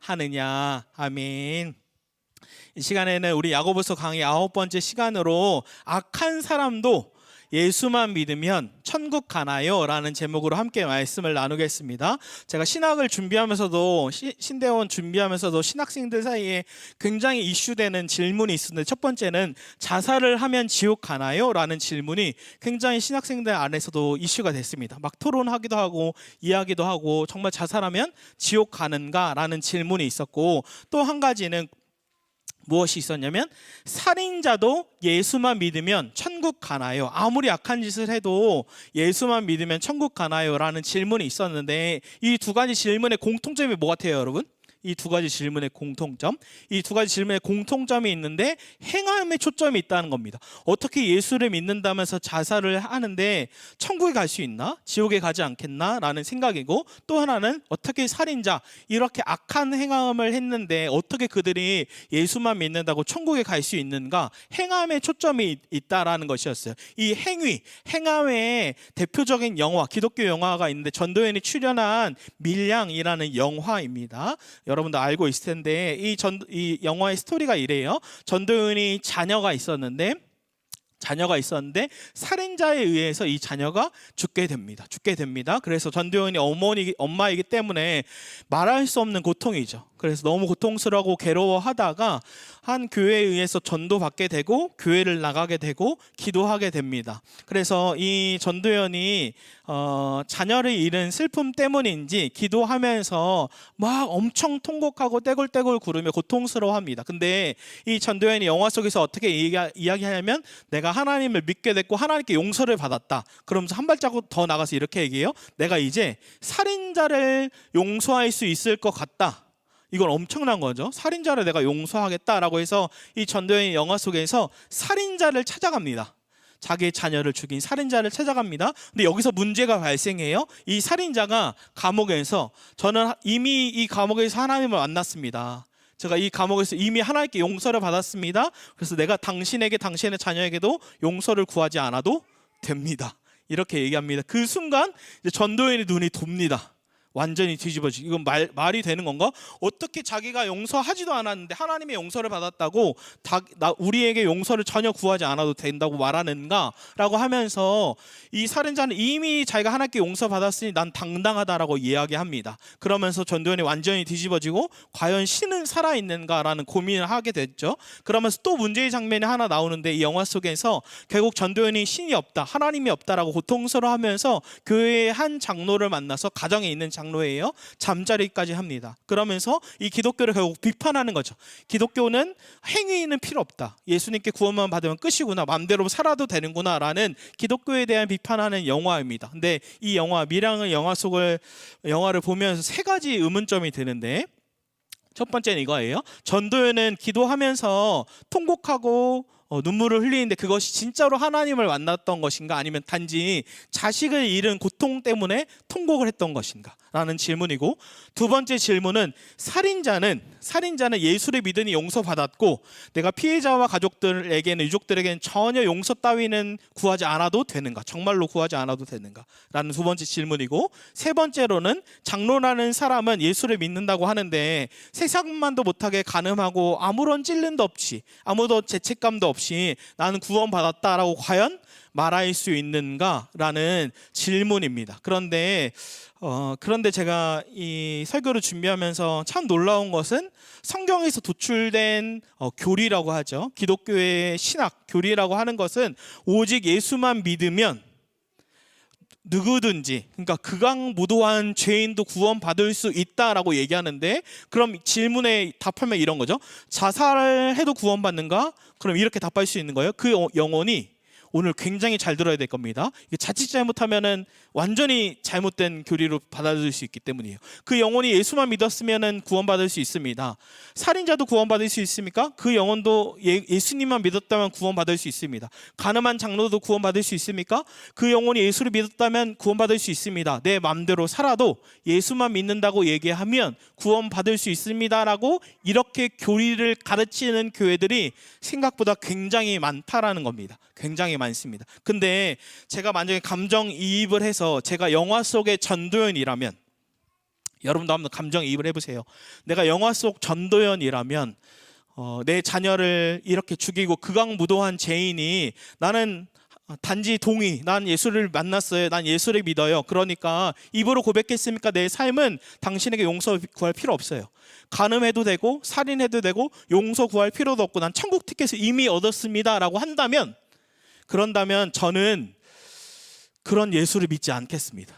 하느냐. 아멘. 이 시간에는 우리 야고보서 강의 9번째 시간으로 악한 사람도 예수만 믿으면 천국 가나요? 라는 제목으로 함께 말씀을 나누겠습니다. 제가 신학을 준비하면서도 신대원 준비하면서도 신학생들 사이에 굉장히 이슈되는 질문이 있었는데, 첫 번째는 자살을 하면 지옥 가나요? 라는 질문이 굉장히 신학생들 안에서도 이슈가 됐습니다. 막 토론하기도 하고 이야기도 하고, 정말 자살하면 지옥 가는가? 라는 질문이 있었고, 또 한 가지는 무엇이 있었냐면, 살인자도 예수만 믿으면 천국 가나요? 아무리 악한 짓을 해도 예수만 믿으면 천국 가나요? 라는 질문이 있었는데, 이 두 가지 질문의 공통점이 뭐 같아요, 여러분? 이 두 가지 질문의 공통점, 이 두 가지 질문의 공통점이 있는데 행함에 초점이 있다는 겁니다. 어떻게 예수를 믿는다면서 자살을 하는데 천국에 갈 수 있나? 지옥에 가지 않겠나? 라는 생각이고, 또 하나는 어떻게 살인자, 이렇게 악한 행함을 했는데 어떻게 그들이 예수만 믿는다고 천국에 갈 수 있는가? 행함에 초점이 있다라는 것이었어요. 이 행함의 대표적인 영화, 기독교 영화가 있는데 전도연이 출연한 밀양이라는 영화입니다. 여러분도 알고 있을 텐데, 이 영화의 스토리가 이래요. 전도연이 자녀가 있었는데 살인자에 의해서 이 자녀가 죽게 됩니다. 그래서 전도연이 엄마이기 때문에 말할 수 없는 고통이죠. 그래서 너무 고통스러워 괴로워하다가 한 교회에 의해서 전도받게 되고 교회를 나가게 되고 기도하게 됩니다. 그래서 이 전도연이 자녀를 잃은 슬픔 때문인지 기도하면서 막 엄청 통곡하고 떼굴떼굴 구르며 고통스러워합니다. 근데 이 전도연이 영화 속에서 어떻게 이야기하냐면, 내가 하나님을 믿게 됐고 하나님께 용서를 받았다. 그러면서 한 발자국 더 나가서 이렇게 얘기해요. 내가 이제 살인자를 용서할 수 있을 것 같다. 이건 엄청난 거죠. 살인자를 내가 용서하겠다라고 해서 이 전도연이 영화 속에서 살인자를 찾아갑니다. 자기의 자녀를 죽인 살인자를 찾아갑니다. 근데 여기서 문제가 발생해요. 이 살인자가 감옥에서, 저는 이미 이 감옥에서 하나님을 만났습니다. 제가 이 감옥에서 이미 하나님께 용서를 받았습니다. 그래서 내가 당신에게, 당신의 자녀에게도 용서를 구하지 않아도 됩니다. 이렇게 얘기합니다. 그 순간 이제 전도연의 눈이 돕니다. 완전히 뒤집어지고, 이건 말이 되는 건가? 어떻게 자기가 용서하지도 않았는데 하나님의 용서를 받았다고 우리에게 용서를 전혀 구하지 않아도 된다고 말하는가? 라고 하면서 이 살인자는 이미 자기가 하나님께 용서받았으니 난 당당하다라고 이야기합니다. 그러면서 전도연이 완전히 뒤집어지고, 과연 신은 살아있는가? 라는 고민을 하게 됐죠. 그러면서 또 문제의 장면이 하나 나오는데, 이 영화 속에서 결국 전도연이 신이 없다, 하나님이 없다라고 고통스러워하면서 교회의 한 장로를 만나서, 가정에 있는 장로예요. 잠자리까지 합니다. 그러면서 이 기독교를 결국 비판하는 거죠. 기독교는 행위는 필요 없다. 예수님께 구원만 받으면 끝이구나. 마음대로 살아도 되는구나. 라는 기독교에 대한 비판하는 영화입니다. 근데 이 영화, 밀양의 영화를 보면서 세 가지 의문점이 드는데, 첫 번째는 이거예요. 전도연은 기도하면서 통곡하고 눈물을 흘리는데 그것이 진짜로 하나님을 만났던 것인가, 아니면 단지 자식을 잃은 고통 때문에 통곡을 했던 것인가 라는 질문이고, 두 번째 질문은 살인자는 예수를 믿으니 용서받았고 내가 피해자와 가족들에게는, 유족들에게는 전혀 용서 따위는 구하지 않아도 되는가, 정말로 구하지 않아도 되는가 라는 두 번째 질문이고, 세 번째로는 장로라는 사람은 예수를 믿는다고 하는데 세상만도 못하게 간음하고 아무런 찔림도 없이, 아무도 죄책감도 없이 나는 구원받았다라고 과연 말할 수 있는가라는 질문입니다. 그런데 제가 이 설교를 준비하면서 참 놀라운 것은, 성경에서 도출된 교리라고 하죠. 기독교의 신학 교리라고 하는 것은 오직 예수만 믿으면 누구든지, 그러니까 극악무도한 죄인도 구원받을 수 있다라고 얘기하는데, 그럼 질문에 답하면 이런 거죠. 자살을 해도 구원받는가? 그럼 이렇게 답할 수 있는 거예요. 그 영혼이, 오늘 굉장히 잘 들어야 될 겁니다. 자칫 잘못하면은 완전히 잘못된 교리로 받아들일 수 있기 때문이에요. 그 영혼이 예수만 믿었으면은 구원받을 수 있습니다. 살인자도 구원받을 수 있습니까? 그 영혼도 예수님만 믿었다면 구원받을 수 있습니다. 가늠한 장로도 구원받을 수 있습니까? 그 영혼이 예수를 믿었다면 구원받을 수 있습니다. 내 마음대로 살아도 예수만 믿는다고 얘기하면 구원받을 수 있습니다라고, 이렇게 교리를 가르치는 교회들이 생각보다 굉장히 많다라는 겁니다. 굉장히 많습니다. 근데 제가 만약에 감정이입을 해서 제가 영화 속의 전도연이라면, 여러분도 한번 감정이입을 해보세요. 내가 영화 속 전도연이라면 내 자녀를 이렇게 죽이고 극악무도한 죄인이 나는 단지 동의, 난 예수를 만났어요, 난 예수를 믿어요, 그러니까 입으로 고백했으니까 내 삶은 당신에게 용서 구할 필요 없어요, 간음해도 되고 살인해도 되고 용서 구할 필요도 없고 난 천국 티켓을 이미 얻었습니다 라고 그런다면 저는 그런 예수를 믿지 않겠습니다.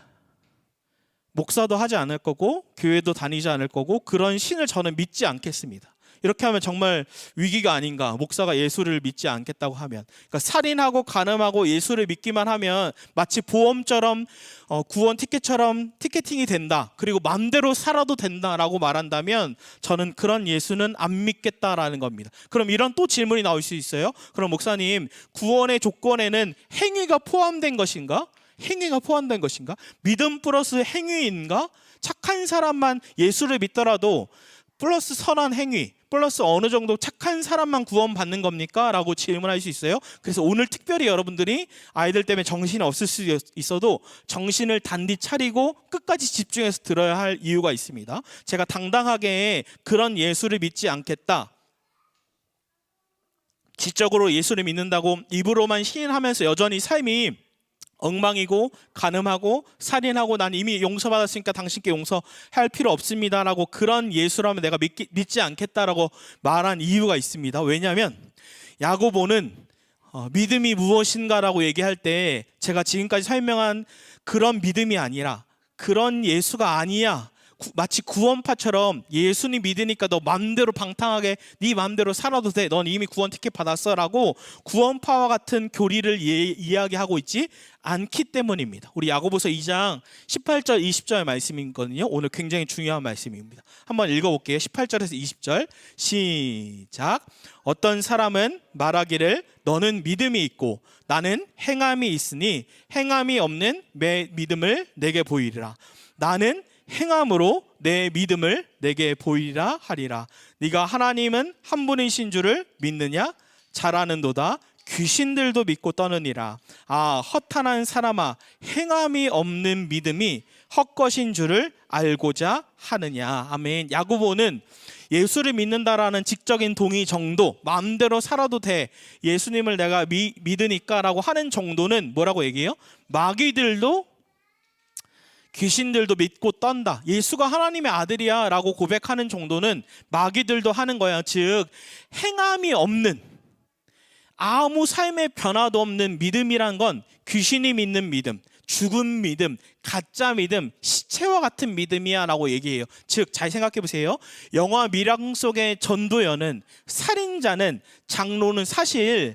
목사도 하지 않을 거고 교회도 다니지 않을 거고 그런 신을 저는 믿지 않겠습니다. 이렇게 하면 정말 위기가 아닌가. 목사가 예수를 믿지 않겠다고 하면, 그러니까 살인하고 간음하고 예수를 믿기만 하면 마치 보험처럼 구원 티켓처럼 티켓팅이 된다, 그리고 마음대로 살아도 된다라고 말한다면 저는 그런 예수는 안 믿겠다라는 겁니다. 그럼 이런 또 질문이 나올 수 있어요. 그럼 목사님, 구원의 조건에는 행위가 포함된 것인가? 행위가 포함된 것인가? 믿음 플러스 행위인가? 착한 사람만 예수를 믿더라도 플러스 선한 행위 플러스 어느 정도 착한 사람만 구원받는 겁니까? 라고 질문할 수 있어요. 그래서 오늘 특별히 여러분들이 아이들 때문에 정신이 없을 수 있어도 정신을 단디 차리고 끝까지 집중해서 들어야 할 이유가 있습니다. 제가 당당하게 그런 예수를 믿지 않겠다, 지적으로 예수를 믿는다고 입으로만 시인하면서 여전히 삶이 엉망이고 간음하고 살인하고 난 이미 용서받았으니까 당신께 용서할 필요 없습니다라고 그런 예수라면 내가 믿지 않겠다라고 말한 이유가 있습니다. 왜냐하면 야고보는 믿음이 무엇인가라고 얘기할 때 제가 지금까지 설명한 그런 믿음이 아니라, 그런 예수가 아니야, 마치 구원파처럼 예수님 믿으니까 너 맘대로 방탕하게 네 맘대로 살아도 돼, 넌 이미 구원 티켓 받았어 라고 구원파와 같은 교리를 이야기하고 있지 않기 때문입니다. 우리 야고보서 2장 18절 20절 말씀이거든요. 오늘 굉장히 중요한 말씀입니다. 한번 읽어볼게요. 18절에서 20절 시작. 어떤 사람은 말하기를 너는 믿음이 있고 나는 행함이 있으니 행함이 없는 내 믿음을 내게 보이리라. 나는 행함으로 내 믿음을 내게 보이라 하리라. 네가 하나님은 한 분이신 줄을 믿느냐? 잘 아는도다. 귀신들도 믿고 떠느니라. 아, 허탄한 사람아, 행함이 없는 믿음이 헛것인 줄을 알고자 하느냐. 아멘. 야고보는 예수를 믿는다라는 직적인 동의 정도, 마음대로 살아도 돼, 예수님을 내가 믿으니까 라고 하는 정도는 뭐라고 얘기해요? 마귀들도 귀신들도 믿고 떤다, 예수가 하나님의 아들이야 라고 고백하는 정도는 마귀들도 하는 거야. 즉 행함이 없는, 아무 삶의 변화도 없는 믿음이란 건 귀신이 믿는 믿음, 죽은 믿음, 가짜 믿음, 시체와 같은 믿음이야 라고 얘기해요. 즉 잘 생각해 보세요. 영화 미랑 속의 전도연은, 살인자는, 장로는 사실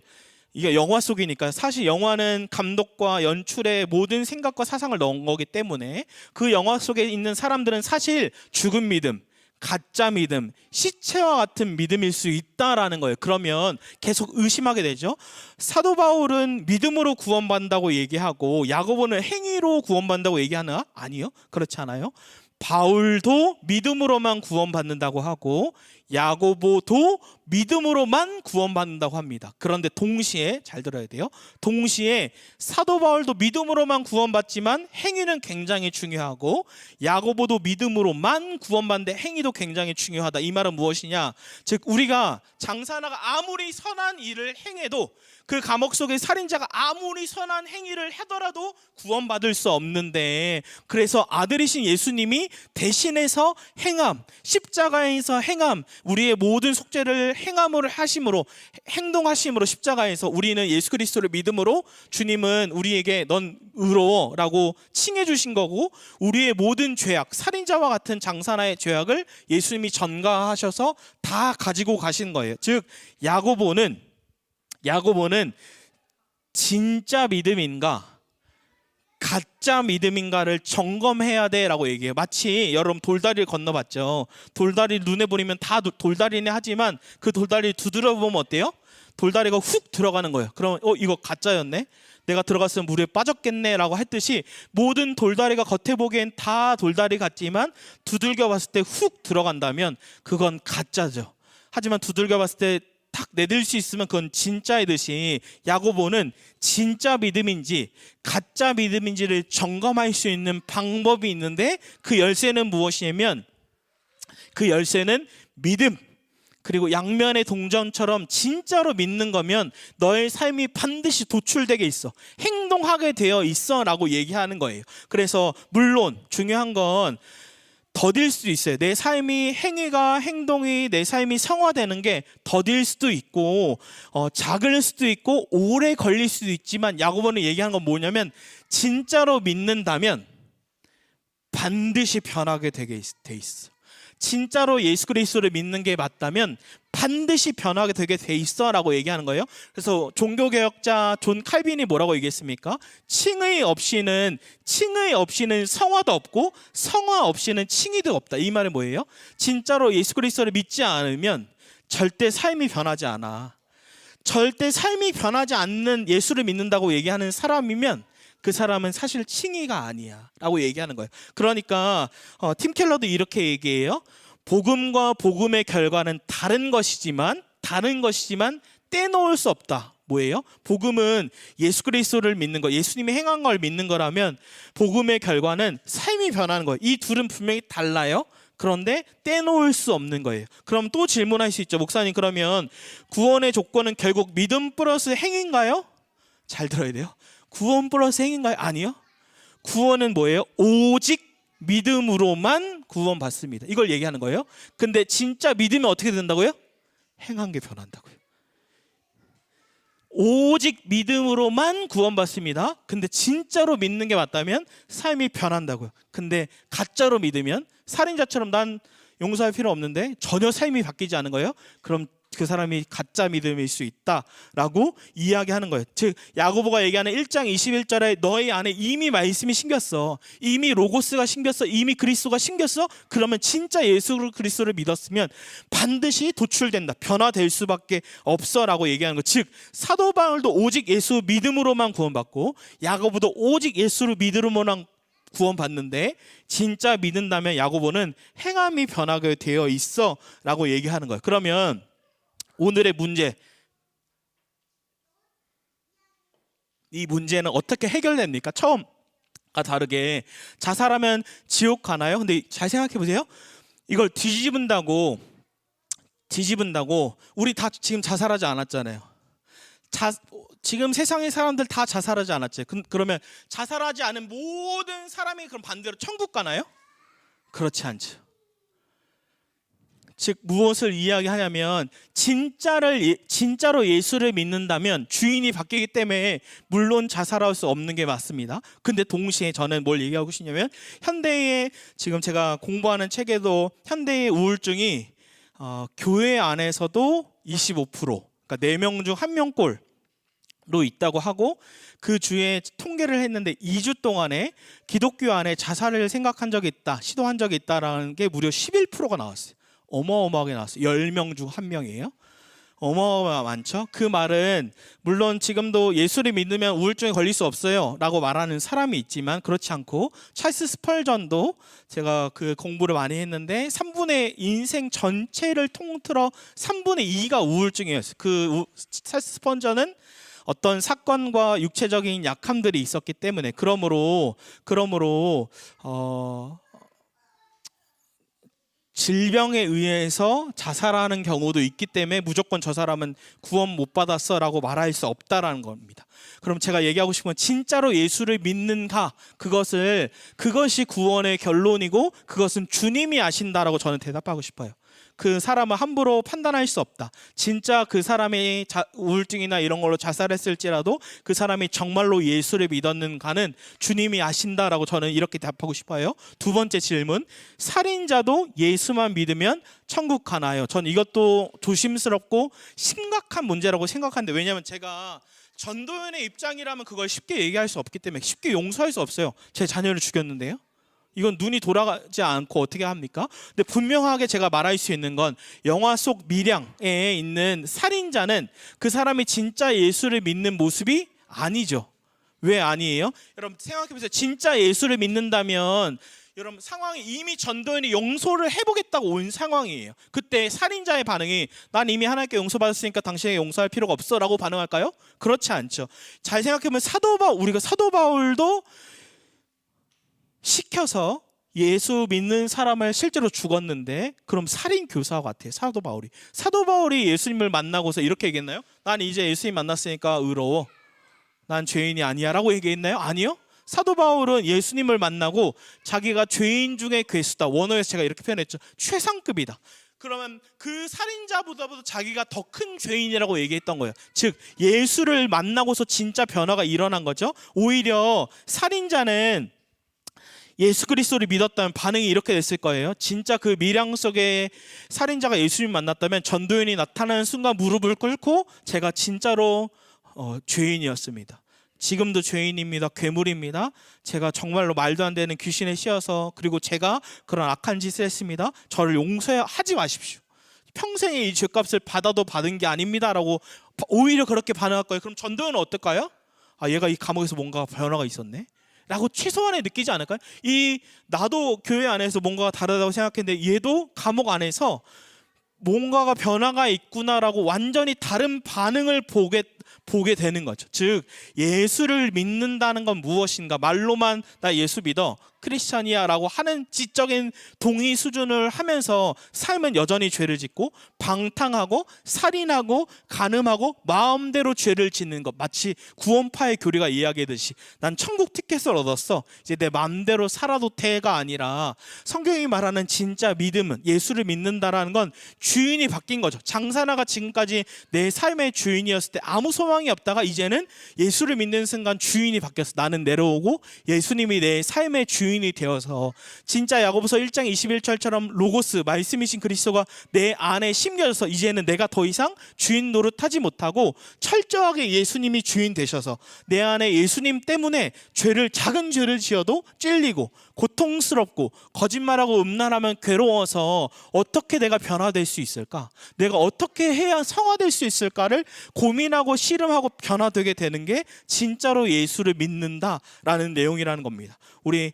이게 영화 속이니까 사실 영화는 감독과 연출의 모든 생각과 사상을 넣은 거기 때문에 그 영화 속에 있는 사람들은 사실 죽은 믿음, 가짜 믿음, 시체와 같은 믿음일 수 있다라는 거예요. 그러면 계속 의심하게 되죠. 사도 바울은 믿음으로 구원받는다고 얘기하고 야고보는 행위로 구원받는다고 얘기하나? 아니요, 그렇지 않아요. 바울도 믿음으로만 구원받는다고 하고 야고보도 믿음으로만 구원받는다고 합니다. 그런데 동시에 잘 들어야 돼요. 동시에 사도 바울도 믿음으로만 구원받지만 행위는 굉장히 중요하고 야고보도 믿음으로만 구원받는데 행위도 굉장히 중요하다. 이 말은 무엇이냐? 즉 우리가 장사나가 아무리 선한 일을 행해도, 그 감옥 속의 살인자가 아무리 선한 행위를 하더라도 구원받을 수 없는데, 그래서 아들이신 예수님이 대신해서 행함, 십자가에서 행함, 우리의 모든 속죄를 행함으로 하심으로, 행동하심으로 십자가에서 우리는 예수 그리스도를 믿음으로 주님은 우리에게 넌 의로워라고 칭해 주신 거고, 우리의 모든 죄악, 살인자와 같은 장사나의 죄악을 예수님이 전가하셔서 다 가지고 가신 거예요. 즉 야고보는 진짜 믿음인가 가짜 믿음인가를 점검해야 돼라고 얘기해요. 마치 여러분 돌다리를 건너봤죠. 돌다리 눈에 보이면 다 돌다리네 하지만 그 돌다리를 두드려 보면 어때요? 돌다리가 훅 들어가는 거예요. 그러면 이거 가짜였네, 내가 들어갔으면 물에 빠졌겠네 라고 했듯이 모든 돌다리가 겉에 보기엔 다 돌다리 같지만 두들겨 봤을 때 훅 들어간다면 그건 가짜죠. 하지만 두들겨 봤을 때 탁 내들 수 있으면 그건 진짜의 듯이 야고보는 진짜 믿음인지 가짜 믿음인지를 점검할 수 있는 방법이 있는데 그 열쇠는 무엇이냐면 그 열쇠는 믿음. 그리고 양면의 동전처럼 진짜로 믿는 거면 너의 삶이 반드시 도출되게 있어. 행동하게 되어 있어 라고 얘기하는 거예요. 그래서 물론 중요한 건 더딜 수도 있어요. 내 삶이 행동이 내 삶이 성화되는 게 더딜 수도 있고 작을 수도 있고 오래 걸릴 수도 있지만 야고보는 얘기하는 건 뭐냐면 진짜로 믿는다면 반드시 변하게 돼 있어. 진짜로 예수 그리스도를 믿는 게 맞다면 반드시 변하게 되게 돼 있어 라고 얘기하는 거예요. 그래서 종교개혁자 존 칼빈이 뭐라고 얘기했습니까? 칭의 없이는 성화도 없고 성화 없이는 칭의도 없다. 이 말은 뭐예요? 진짜로 예수 그리스도를 믿지 않으면 절대 삶이 변하지 않아. 절대 삶이 변하지 않는 예수를 믿는다고 얘기하는 사람이면 그 사람은 사실 칭의가 아니야 라고 얘기하는 거예요. 그러니까 팀 켈러도 이렇게 얘기해요. 복음과 복음의 결과는 다른 것이지만 떼놓을 수 없다. 뭐예요? 복음은 예수 그리스도를 믿는 거, 예수님이 행한 걸 믿는 거라면 복음의 결과는 삶이 변하는 거예요. 이 둘은 분명히 달라요. 그런데 떼놓을 수 없는 거예요. 그럼 또 질문할 수 있죠. 목사님, 그러면 구원의 조건은 결국 믿음 플러스 행인가요? 잘 들어야 돼요. 구원 플러스 행인가요? 아니요. 구원은 뭐예요? 오직 믿음으로만 구원받습니다. 이걸 얘기하는 거예요. 근데 진짜 믿으면 어떻게 된다고요? 행한 게 변한다고요. 오직 믿음으로만 구원받습니다. 근데 진짜로 믿는 게 맞다면 삶이 변한다고요. 근데 가짜로 믿으면 살인자처럼 난 용서할 필요 없는데 전혀 삶이 바뀌지 않은 거예요. 그럼 그 사람이 가짜 믿음일 수 있다라고 이야기하는 거예요. 즉 야고보가 얘기하는 1장 21절에 너희 안에 이미 말씀이 심겼어. 이미 로고스가 심겼어. 이미 그리스도가 심겼어. 그러면 진짜 예수 그리스도를 믿었으면 반드시 도출된다. 변화될 수밖에 없어라고 얘기하는 거. 즉 사도 바울도 오직 예수 믿음으로만 구원받고 야고보도 오직 예수를 믿음으로만 구원받는데 진짜 믿는다면 야고보는 행함이 변하게 되어 있어라고 얘기하는 거예요. 그러면 오늘의 문제, 이 문제는 어떻게 해결됩니까? 처음과 다르게 자살하면 지옥 가나요? 근데 잘 생각해 보세요. 이걸 뒤집은다고 우리 다 지금 자살하지 않았잖아요. 지금 세상의 사람들 다 자살하지 않았죠. 그러면 자살하지 않은 모든 사람이 그럼 반대로 천국 가나요? 그렇지 않죠. 즉 무엇을 이야기하냐면 진짜로 예수를 믿는다면 주인이 바뀌기 때문에 물론 자살할 수 없는 게 맞습니다. 근데 동시에 저는 뭘 얘기하고 싶냐면 현대의 지금 제가 공부하는 책에도 현대의 우울증이 교회 안에서도 25%, 그러니까 4명 중 1명꼴로 있다고 하고 그 주에 통계를 했는데 2주 동안에 기독교 안에 자살을 생각한 적이 있다, 시도한 적이 있다라는 게 무려 11%가 나왔어요. 어마어마하게 나왔어요. 10명 중 1명이에요. 어마어마 많죠. 그 말은 물론 지금도 예수를 믿으면 우울증에 걸릴 수 없어요 라고 말하는 사람이 있지만 그렇지 않고 찰스 스펄전도 제가 그 공부를 많이 했는데 3분의 인생 전체를 통틀어 3분의 2가 우울증이었어요. 그 찰스 스펄전은 어떤 사건과 육체적인 약함들이 있었기 때문에 그러므로 질병에 의해서 자살하는 경우도 있기 때문에 무조건 저 사람은 구원 못 받았어 라고 말할 수 없다라는 겁니다. 그럼 제가 얘기하고 싶은 건 진짜로 예수를 믿는가, 그것이 구원의 결론이고 그것은 주님이 아신다라고 저는 대답하고 싶어요. 그 사람을 함부로 판단할 수 없다. 진짜 그 사람이 우울증이나 이런 걸로 자살했을지라도 그 사람이 정말로 예수를 믿었는가는 주님이 아신다라고 저는 이렇게 답하고 싶어요. 두 번째 질문, 살인자도 예수만 믿으면 천국 가나요? 전 이것도 조심스럽고 심각한 문제라고 생각하는데, 왜냐하면 제가 전도연의 입장이라면 그걸 쉽게 얘기할 수 없기 때문에 쉽게 용서할 수 없어요. 제 자녀를 죽였는데요. 이건 눈이 돌아가지 않고 어떻게 합니까? 근데 분명하게 제가 말할 수 있는 건 영화 속 밀양에 있는 살인자는 그 사람이 진짜 예수를 믿는 모습이 아니죠. 왜 아니에요? 여러분 생각해보세요. 진짜 예수를 믿는다면 여러분 상황이 이미 전도연이 용서를 해보겠다고 온 상황이에요. 그때 살인자의 반응이 난 이미 하나님께 용서받았으니까 당신에게 용서할 필요가 없어 라고 반응할까요? 그렇지 않죠. 잘 생각해보면 우리가 사도 바울도 시켜서 예수 믿는 사람을 실제로 죽었는데, 그럼 살인 교사 같아요. 사도 바울이 예수님을 만나고서 이렇게 얘기했나요? 난 이제 예수님 만났으니까 의로워, 난 죄인이 아니야 라고 얘기했나요? 아니요. 사도 바울은 예수님을 만나고 자기가 죄인 중에 괴수다, 원어에서 제가 이렇게 표현했죠. 최상급이다. 그러면 그 살인자보다도 자기가 더 큰 죄인이라고 얘기했던 거예요. 즉 예수를 만나고서 진짜 변화가 일어난 거죠. 오히려 살인자는 예수 그리스도를 믿었다면 반응이 이렇게 됐을 거예요. 진짜 그 미량 속에 살인자가 예수님 만났다면 전도연이 나타나는 순간 무릎을 꿇고 제가 진짜로 죄인이었습니다. 지금도 죄인입니다. 괴물입니다. 제가 정말로 말도 안 되는 귀신에 씌어서, 그리고 제가 그런 악한 짓을 했습니다. 저를 용서하지 마십시오. 평생에 이 죄값을 받아도 받은 게 아닙니다 라고 오히려 그렇게 반응할 거예요. 그럼 전도연은 어떨까요? 얘가 이 감옥에서 뭔가 변화가 있었네 라고 최소한에 느끼지 않을까요? 나도 교회 안에서 뭔가가 다르다고 생각했는데 얘도 감옥 안에서 뭔가가 변화가 있구나라고 완전히 다른 반응을 보게 되는 거죠. 즉 예수를 믿는다는 건 무엇인가? 말로만 나 예수 믿어, 크리스찬이야 라고 하는 지적인 동의 수준을 하면서 삶은 여전히 죄를 짓고 방탕하고 살인하고 간음하고 마음대로 죄를 짓는 것, 마치 구원파의 교리가 이야기하듯이 난 천국 티켓을 얻었어, 이제 내 마음대로 살아도 돼가 아니라, 성경이 말하는 진짜 믿음은, 예수를 믿는다라는 건 주인이 바뀐 거죠. 장사나가 지금까지 내 삶의 주인이었을 때 아무 소망이 없다가 이제는 예수를 믿는 순간 주인이 바뀌었어. 나는 내려오고 예수님이 내 삶의 주인이 되어서 진짜 야고보서 1장 21절처럼 로고스, 말씀이신 그리스도가 내 안에 심겨져서 이제는 내가 더 이상 주인 노릇하지 못하고 철저하게 예수님이 주인 되셔서 내 안에 예수님 때문에 작은 죄를 지어도 찔리고 고통스럽고 거짓말하고 음란하면 괴로워서 어떻게 내가 변화될 수 있을까? 내가 어떻게 해야 성화될 수 있을까를 고민하고 씨름하고 변화되게 되는 게 진짜로 예수를 믿는다라는 내용이라는 겁니다. 우리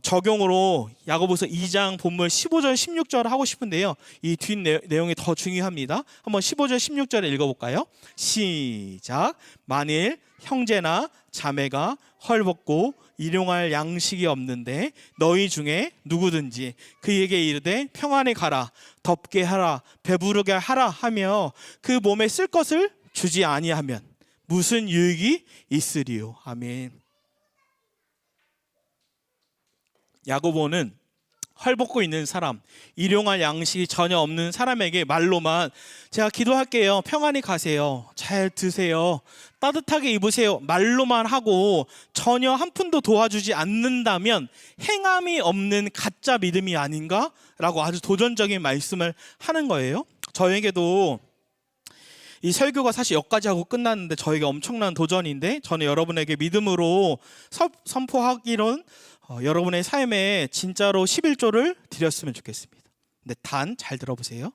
적용으로 야고보서 2장 본문 15절 16절 하고 싶은데요, 이 뒷 내용이 더 중요합니다. 한번 15절 16절을 읽어볼까요? 시작. 만일 형제나 자매가 헐벗고 일용할 양식이 없는데 너희 중에 누구든지 그에게 이르되 평안히 가라, 덥게 하라, 배부르게 하라 하며 그 몸에 쓸 것을 주지 아니하면 무슨 유익이 있으리요. 아멘. 야고보는 헐벗고 있는 사람, 일용할 양식이 전혀 없는 사람에게 말로만 제가 기도할게요, 평안히 가세요, 잘 드세요, 따뜻하게 입으세요 말로만 하고 전혀 한 푼도 도와주지 않는다면 행함이 없는 가짜 믿음이 아닌가? 라고 아주 도전적인 말씀을 하는 거예요. 저에게도 이 설교가 사실 여기까지 하고 끝났는데 저에게 엄청난 도전인데, 저는 여러분에게 믿음으로 선포하기론 여러분의 삶에 진짜로 11조를 드렸으면 좋겠습니다. 근데 잘 들어보세요.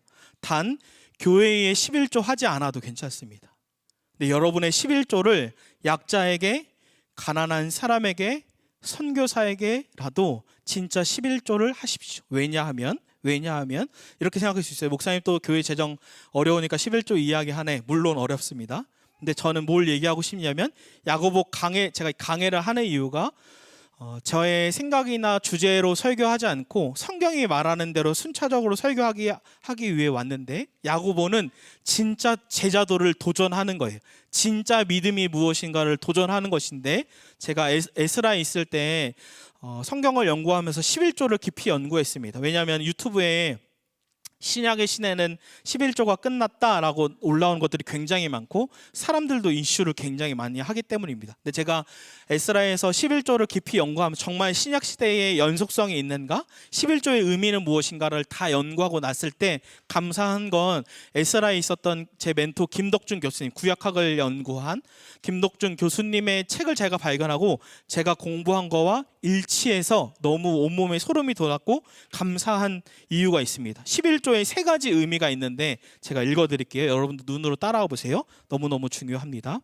교회에 11조 하지 않아도 괜찮습니다. 근데 여러분의 11조를 약자에게, 가난한 사람에게, 선교사에게라도 진짜 11조를 하십시오. 왜냐하면 이렇게 생각할 수 있어요. 목사님 또 교회 재정 어려우니까 11조 이야기하네. 물론 어렵습니다. 근데 저는 뭘 얘기하고 싶냐면, 야고보 제가 강해를 하는 이유가 저의 생각이나 주제로 설교하지 않고 성경이 말하는 대로 순차적으로 설교하기 위해 왔는데, 야고보는 진짜 제자도를 도전하는 거예요. 진짜 믿음이 무엇인가를 도전하는 것인데, 제가 에스라에 있을 때 성경을 연구하면서 11조를 깊이 연구했습니다. 왜냐하면 유튜브에 신약의 시내는 11조가 끝났다라고 올라온 것들이 굉장히 많고 사람들도 이슈를 굉장히 많이 하기 때문입니다. 근데 제가 에스라에서 11조를 깊이 연구하면서 정말 신약 시대의 연속성이 있는가? 11조의 의미는 무엇인가를 다 연구하고 났을 때 감사한 건, 에스라에 있었던 제 멘토 김덕준 교수님, 구약학을 연구한 김덕준 교수님의 책을 제가 발견하고 제가 공부한 거와 일치해서 너무 온몸에 소름이 돋았고 감사한 이유가 있습니다. 11조에 3가지 의미가 있는데 제가 읽어드릴게요. 여러분도 눈으로 따라와 보세요. 너무너무 중요합니다.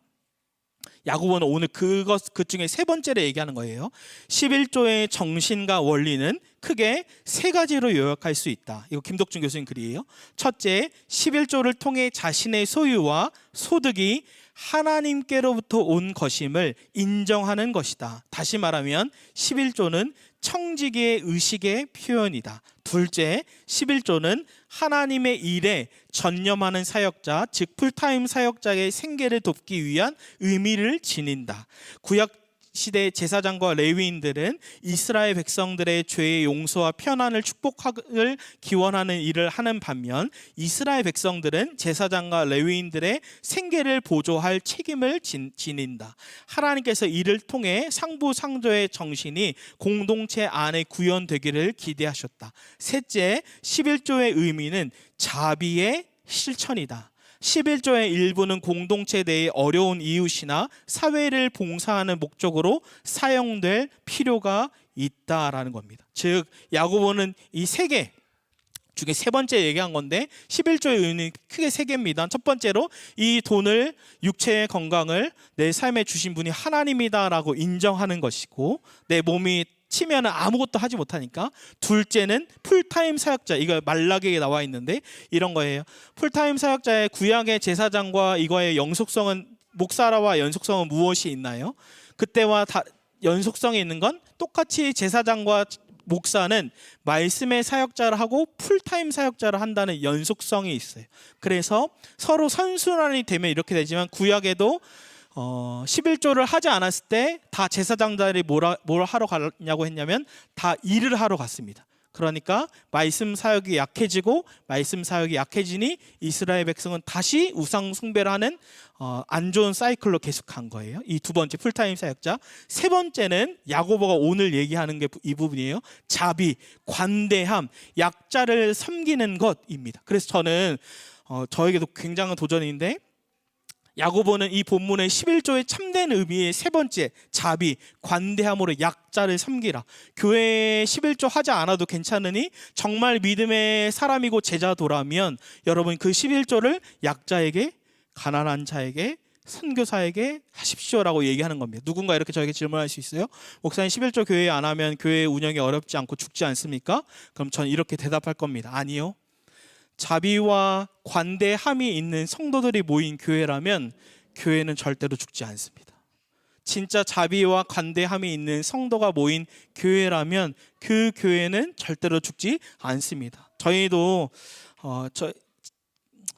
야고보는 오늘 그 중에 세 번째로 얘기하는 거예요. 11조의 정신과 원리는 크게 세 가지로 요약할 수 있다. 이거 김덕준 교수님 글이에요. 첫째, 11조를 통해 자신의 소유와 소득이 하나님께로부터 온 것임을 인정하는 것이다. 다시 말하면 11조는 청지기의 의식의 표현이다. 둘째, 11조는 하나님의 일에 전념하는 사역자, 즉 풀타임 사역자의 생계를 돕기 위한 의미를 지닌다. 구약 시대 제사장과 레위인들은 이스라엘 백성들의 죄의 용서와 편안을 축복을 기원하는 일을 하는 반면 이스라엘 백성들은 제사장과 레위인들의 생계를 보조할 책임을 지닌다. 하나님께서 이를 통해 상부상조의 정신이 공동체 안에 구현되기를 기대하셨다. 셋째, 11조의 의미는 자비의 실천이다. 11조의 일부는 공동체 내의 어려운 이웃이나 사회를 봉사하는 목적으로 사용될 필요가 있다라는 겁니다. 즉 야고보는 이 세 개 중에 세 번째 얘기한 건데 11조의 의미는 크게 세 개입니다. 첫 번째로 이 돈을, 육체의 건강을 내 삶에 주신 분이 하나님이다라고 인정하는 것이고, 내 몸이 치면은 아무것도 하지 못하니까. 둘째는 풀타임 사역자, 이거 말라기에 나와 있는데 이런 거예요. 풀타임 사역자의 구약의 제사장과 이거의 영속성은, 목사라와 연속성은 무엇이 있나요? 그때와 연속성이 있는 건 똑같이 제사장과 목사는 말씀의 사역자를 하고 풀타임 사역자를 한다는 연속성이 있어요. 그래서 서로 선순환이 되면 이렇게 되지만, 구약에도 11조를 하지 않았을 때 다 제사장들이 뭘 하러 갔냐고 했냐면 다 일을 하러 갔습니다. 그러니까 말씀 사역이 약해지고, 말씀 사역이 약해지니 이스라엘 백성은 다시 우상 숭배를 하는 안 좋은 사이클로 계속 간 거예요. 이 두 번째 풀타임 사역자. 세 번째는 야고보가 오늘 얘기하는 게 이 부분이에요. 자비, 관대함, 약자를 섬기는 것입니다. 그래서 저는 저에게도 굉장한 도전인데, 야고보는 이 본문의 11조의 참된 의미의 세 번째, 자비, 관대함으로 약자를 섬기라. 교회에 11조 하지 않아도 괜찮으니 정말 믿음의 사람이고 제자도라면 여러분 그 11조를 약자에게, 가난한 자에게, 선교사에게 하십시오라고 얘기하는 겁니다. 누군가 이렇게 저에게 질문할 수 있어요. 목사님 11조 교회 안 하면 교회 운영이 어렵지 않고 죽지 않습니까? 그럼 전 이렇게 대답할 겁니다. 아니요. 자비와 관대함이 있는 성도들이 모인 교회라면 교회는 절대로 죽지 않습니다. 진짜 자비와 관대함이 있는 성도가 모인 교회라면 그 교회는 절대로 죽지 않습니다. 저희도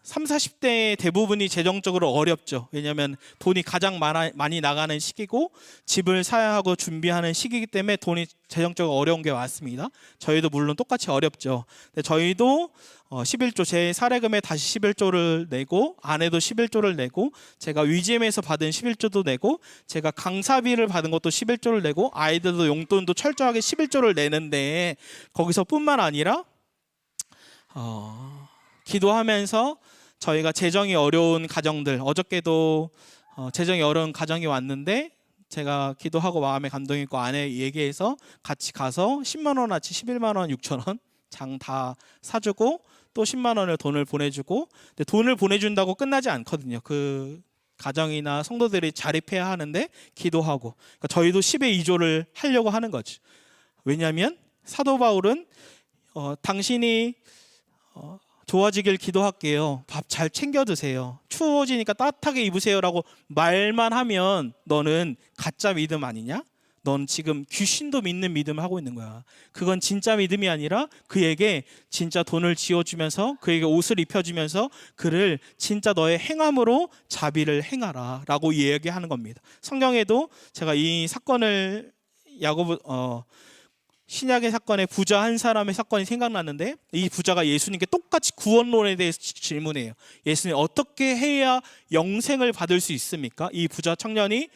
30, 40대의 대부분이 재정적으로 어렵죠. 왜냐하면 돈이 가장 많이 나가는 시기고 집을 사야 하고 준비하는 시기이기 때문에 돈이 재정적으로 어려운 게 맞습니다. 저희도 물론 똑같이 어렵죠. 근데 저희도 11조, 제 사례금에 다시 11조를 내고, 아내도 11조를 내고, 제가 위지엠에서 받은 11조도 내고, 제가 강사비를 받은 것도 11조를 내고, 아이들도 용돈도 철저하게 11조를 내는데, 거기서 뿐만 아니라 기도하면서 저희가 재정이 어려운 가정들, 어저께도 재정이 어려운 가정이 왔는데 제가 기도하고 마음에 감동이 있고 아내 얘기해서 같이 가서 10만 원어치 11만 원, 6천 원 장 다 사주고 또 10만 원을 돈을 보내주고. 근데 돈을 보내준다고 끝나지 않거든요. 그 가정이나 성도들이 자립해야 하는데 기도하고, 그러니까 저희도 10의 2조를 하려고 하는 거죠. 왜냐하면 사도 바울은 당신이 좋아지길 기도할게요. 밥 잘 챙겨 드세요. 추워지니까 따뜻하게 입으세요라고 말만 하면 너는 가짜 믿음 아니냐? 넌 지금 귀신도 믿는 믿음을 하고 있는 거야. 그건 진짜 믿음이 아니라 그에게 진짜 돈을 지어주면서, 그에게 옷을 입혀주면서 그를 진짜 너의 행함으로 자비를 행하라 라고 이야기하는 겁니다. 성경에도 제가 이 사건을 신약의 사건에 부자 한 사람의 사건이 생각났는데, 이 부자가 예수님께 똑같이 구원론에 대해서 질문해요. 예수님, 어떻게 해야 영생을 받을 수 있습니까? 이 부자 청년이,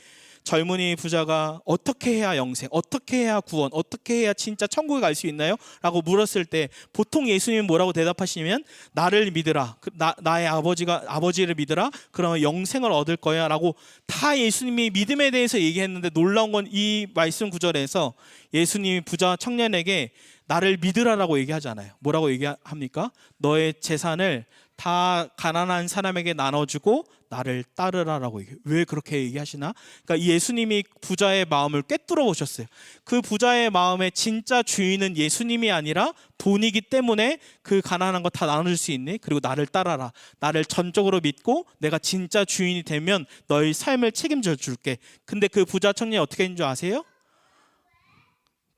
젊은이 부자가 어떻게 해야 영생, 어떻게 해야 구원, 어떻게 해야 진짜 천국에 갈 수 있나요? 라고 물었을 때 보통 예수님은 뭐라고 대답하시냐면, 나를 믿으라, 나의 아버지를 믿으라, 그러면 영생을 얻을 거야 라고 다 예수님이 믿음에 대해서 얘기했는데, 놀라운 건 이 말씀 구절에서 예수님이 부자 청년에게 나를 믿으라라고 얘기하잖아요. 뭐라고 얘기합니까? 너의 재산을 다 가난한 사람에게 나눠주고 나를 따르라라고 얘기해요. 왜 그렇게 얘기하시나? 그러니까 예수님이 부자의 마음을 꿰뚫어 보셨어요. 그 부자의 마음의 진짜 주인은 예수님이 아니라 돈이기 때문에 그 가난한 거 다 나눠줄 수 있니? 그리고 나를 따라라. 나를 전적으로 믿고 내가 진짜 주인이 되면 너의 삶을 책임져 줄게. 근데 그 부자 청년이 어떻게 했는 줄 아세요?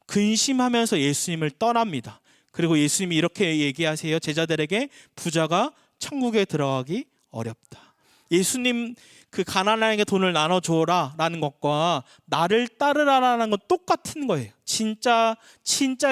근심하면서 예수님을 떠납니다. 그리고 예수님이 이렇게 얘기하세요. 제자들에게 부자가 천국에 들어가기 어렵다. 예수님 그 가난한에게 돈을 나눠줘라 라는 것과 나를 따르라라는 건 똑같은 거예요. 진짜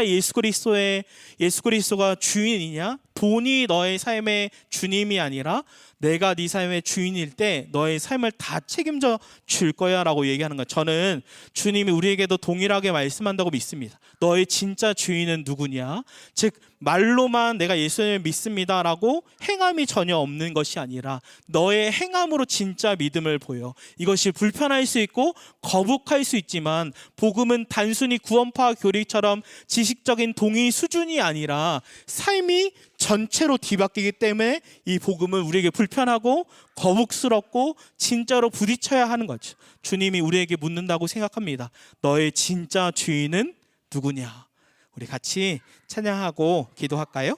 예수 그리스도가 주인이냐? 돈이 너의 삶의 주님이 아니라 내가 네 삶의 주인일 때 너의 삶을 다 책임져 줄 거야 라고 얘기하는 거예요. 저는 주님이 우리에게도 동일하게 말씀한다고 믿습니다. 너의 진짜 주인은 누구냐? 즉 말로만 내가 예수님을 믿습니다 라고 행함이 전혀 없는 것이 아니라 너의 행함으로 진짜 믿음을 보여. 이것이 불편할 수 있고 거북할 수 있지만 복음은 단순히 구원파 교리처럼 지식적인 동의 수준이 아니라 삶이 전체로 뒤바뀌기 때문에 이 복음은 우리에게 불편하고 거북스럽고 진짜로 부딪혀야 하는 거죠. 주님이 우리에게 묻는다고 생각합니다. 너의 진짜 주인은 누구냐? 우리 같이 찬양하고 기도할까요?